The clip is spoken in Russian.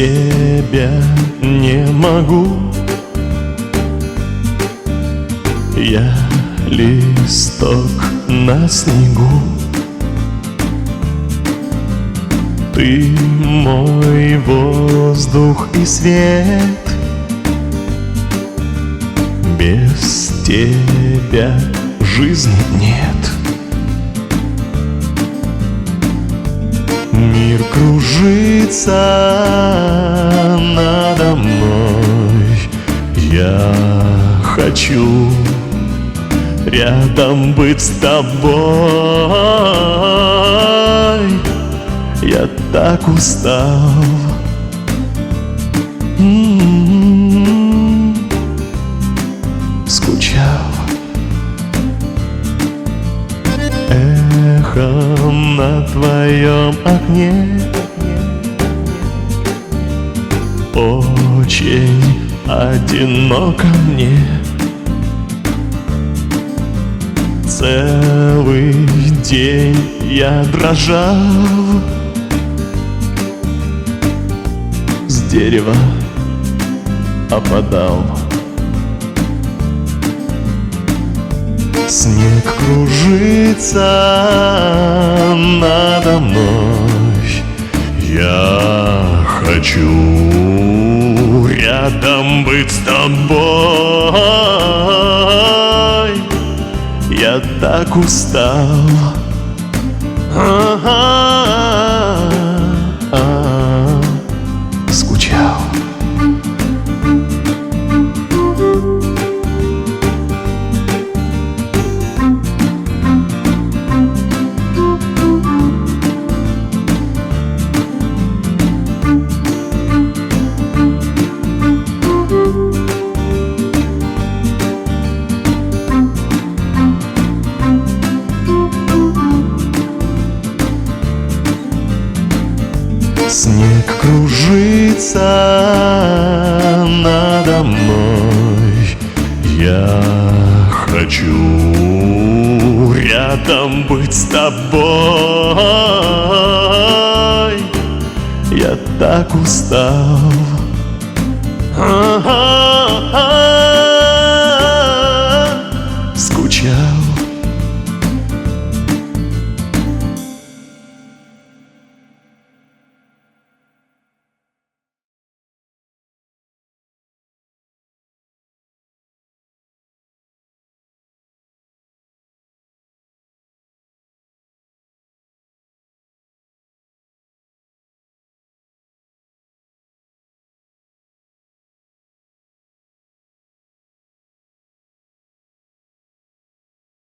тебя не могу. Я листок на снегу. Ты мой воздух и свет. Без тебя жизни нет. Мир кружится надо мной. Я хочу рядом быть с тобой. Я так устал. Скучал. Эхо на твоем окне. Очень одиноко мне. Целый день я дрожал. С дерева опадал. Снег кружится надо мной. Я хочу рядом быть с тобой. Я так устал. Скучал. Снег кружится надо мной. Я хочу рядом быть с тобой. Я так устал.